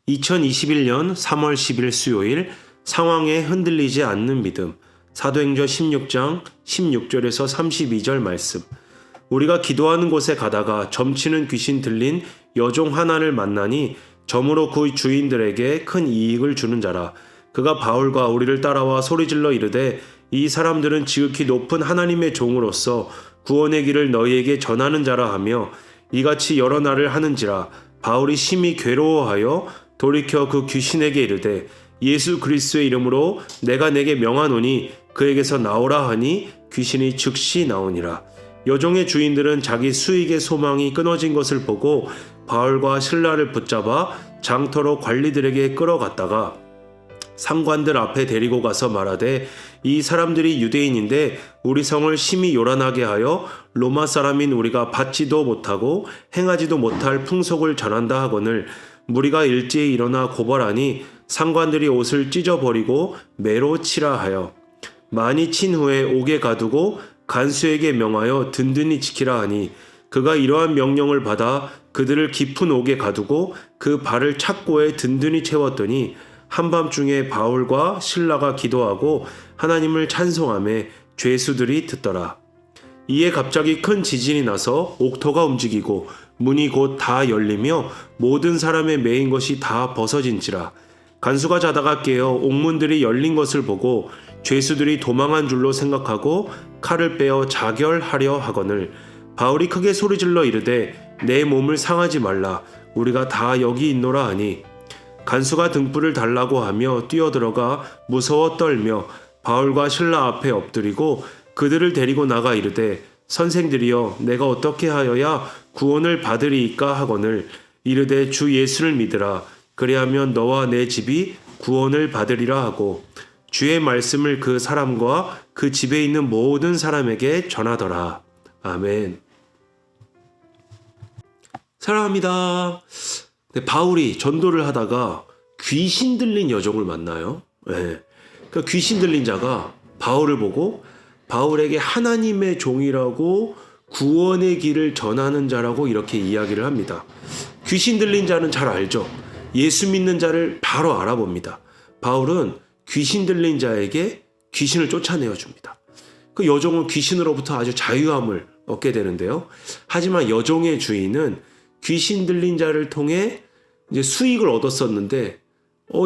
2021년 3월 10일 수요일 상황에 흔들리지 않는 믿음 사도행전 16장 16절에서 32절 말씀. 우리가 기도하는 곳에 가다가 점치는 귀신 들린 여종 하나를 만나니 점으로 그 주인들에게 큰 이익을 주는 자라. 그가 바울과 우리를 따라와 소리질러 이르되 이 사람들은 지극히 높은 하나님의 종으로서 구원의 길을 너희에게 전하는 자라 하며 이같이 여러 날을 하는지라. 바울이 심히 괴로워하여 돌이켜 그 귀신에게 이르되 예수 그리스도의 이름으로 내가 내게 명하노니 그에게서 나오라 하니 귀신이 즉시 나오니라. 여종의 주인들은 자기 수익의 소망이 끊어진 것을 보고 바울과 실라를 붙잡아 장터로 관리들에게 끌어갔다가 상관들 앞에 데리고 가서 말하되 이 사람들이 유대인인데 우리 성을 심히 요란하게 하여 로마 사람인 우리가 받지도 못하고 행하지도 못할 풍속을 전한다 하거늘 무리가 일제히 일어나 고발하니 상관들이 옷을 찢어버리고 매로 치라 하여 많이 친 후에 옥에 가두고 간수에게 명하여 든든히 지키라 하니 그가 이러한 명령을 받아 그들을 깊은 옥에 가두고 그 발을 착고에 든든히 채웠더니 한밤중에 바울과 실라가 기도하고 하나님을 찬송하며 죄수들이 듣더라. 이에 갑자기 큰 지진이 나서 옥토가 움직이고 문이 곧 다 열리며 모든 사람의 매인 것이 다 벗어진지라. 간수가 자다가 깨어 옥문들이 열린 것을 보고 죄수들이 도망한 줄로 생각하고 칼을 빼어 자결하려 하거늘 바울이 크게 소리질러 이르되 내 몸을 상하지 말라 우리가 다 여기 있노라 하니 간수가 등불을 달라고 하며 뛰어들어가 무서워 떨며 바울과 실라 앞에 엎드리고 그들을 데리고 나가 이르되 선생들이여 내가 어떻게 하여야 구원을 받으리이까 하거늘 이르되 주 예수를 믿으라 그리하면 너와 내 집이 구원을 받으리라 하고 주의 말씀을 그 사람과 그 집에 있는 모든 사람에게 전하더라. 아멘. 사랑합니다. 바울이 전도를 하다가 귀신 들린 여종을 만나요. 네. 그 귀신 들린 자가 바울을 보고 바울에게 하나님의 종이라고 구원의 길을 전하는 자라고 이렇게 이야기를 합니다. 귀신 들린 자는 잘 알죠. 예수 믿는 자를 바로 알아봅니다. 바울은 귀신 들린 자에게 귀신을 쫓아내어 줍니다. 그 여종은 귀신으로부터 아주 자유함을 얻게 되는데요. 하지만 여종의 주인은 귀신 들린 자를 통해 이제 수익을 얻었었는데,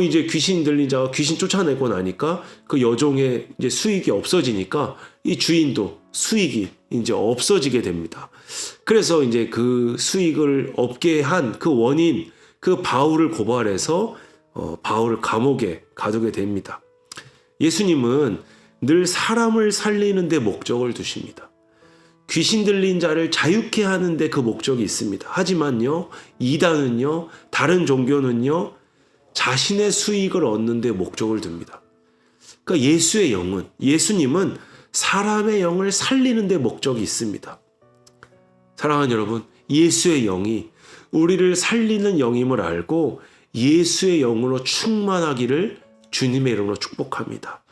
이제 귀신 들린 자가 귀신 쫓아내고 나니까 그 여종의 이제 수익이 없어지니까 이 주인도 수익이 이제 없어지게 됩니다. 그래서 이제 그 수익을 없게 한 그 원인, 그 바울을 고발해서 바울을 감옥에 가두게 됩니다. 예수님은 늘 사람을 살리는 데 목적을 두십니다. 귀신 들린 자를 자유케 하는 데 그 목적이 있습니다. 하지만요, 이단은요, 다른 종교는요, 자신의 수익을 얻는 데 목적을 둡니다. 그러니까 예수님은 사람의 영을 살리는 데 목적이 있습니다. 사랑하는 여러분, 예수의 영이 우리를 살리는 영임을 알고 예수의 영으로 충만하기를 주님의 이름으로 축복합니다.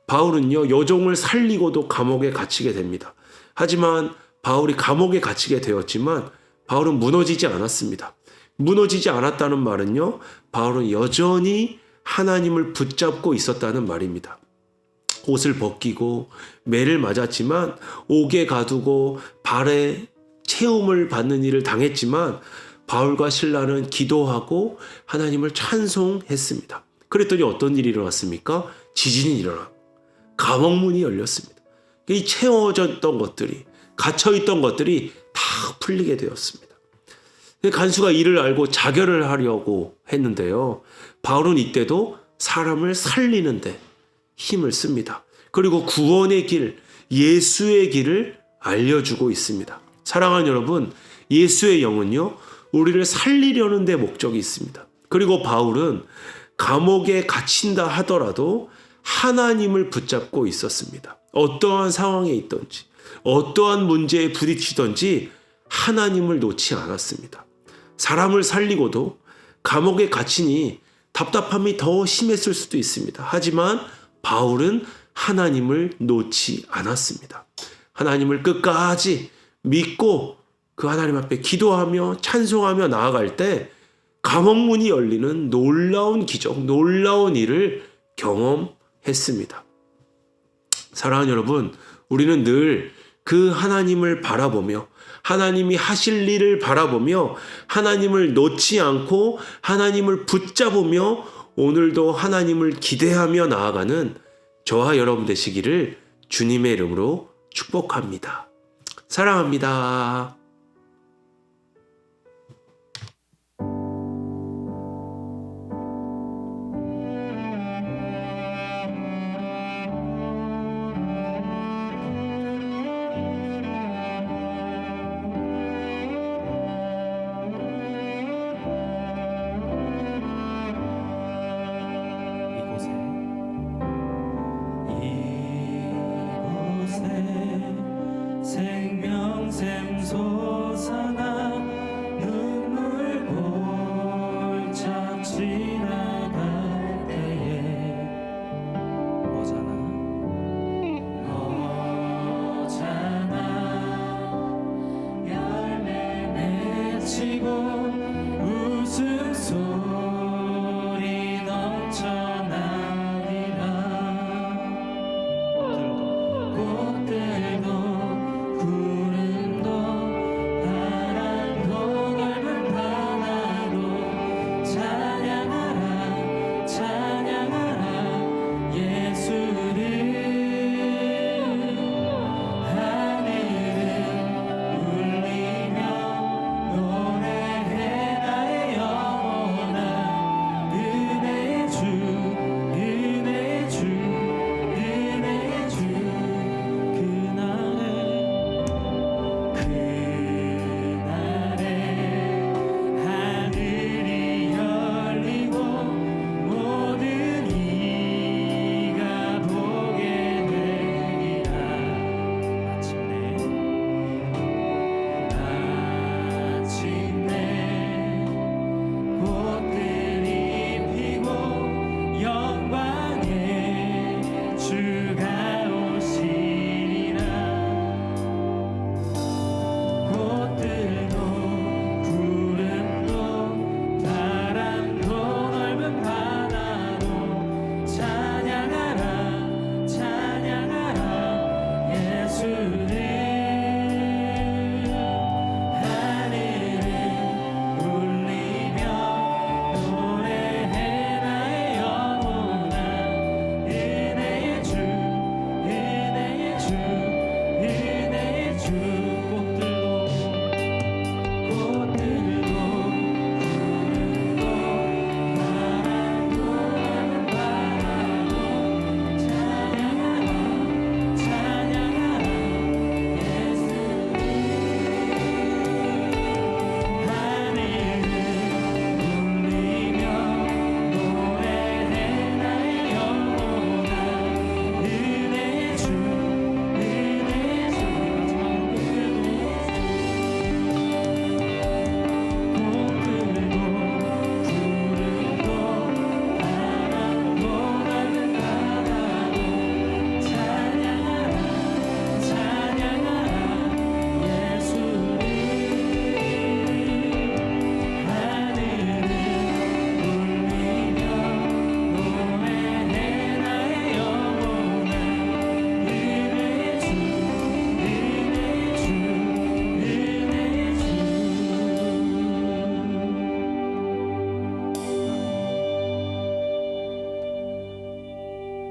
바울은요, 여종을 살리고도 감옥에 갇히게 됩니다. 하지만 바울이 감옥에 갇히게 되었지만 바울은 무너지지 않았습니다. 무너지지 않았다는 말은요, 바울은 여전히 하나님을 붙잡고 있었다는 말입니다. 옷을 벗기고 매를 맞았지만 옥에 가두고 발에 채움을 받는 일을 당했지만 바울과 실라는 기도하고 하나님을 찬송했습니다. 그랬더니 어떤 일이 일어났습니까? 지진이 일어나고 감옥문이 열렸습니다. 이 채워졌던 것들이, 갇혀있던 것들이 다 풀리게 되었습니다. 간수가 이를 알고 자결을 하려고 했는데요. 바울은 이때도 사람을 살리는데 힘을 씁니다. 그리고 구원의 길, 예수의 길을 알려주고 있습니다. 사랑하는 여러분, 예수의 영은요, 우리를 살리려는 데 목적이 있습니다. 그리고 바울은 감옥에 갇힌다 하더라도 하나님을 붙잡고 있었습니다. 어떠한 상황에 있든지, 어떠한 문제에 부딪히든지 하나님을 놓지 않았습니다. 사람을 살리고도 감옥에 갇히니 답답함이 더 심했을 수도 있습니다. 하지만 바울은 하나님을 놓지 않았습니다. 하나님을 끝까지 믿고 그 하나님 앞에 기도하며 찬송하며 나아갈 때 감옥문이 열리는 놀라운 기적, 놀라운 일을 경험했습니다. 사랑하는 여러분, 우리는 늘 그 하나님을 바라보며 하나님이 하실 일을 바라보며 하나님을 놓지 않고 하나님을 붙잡으며 오늘도 하나님을 기대하며 나아가는 저와 여러분 되시기를 주님의 이름으로 축복합니다. 사랑합니다. 생명샘 솟아나 눈물 골짜기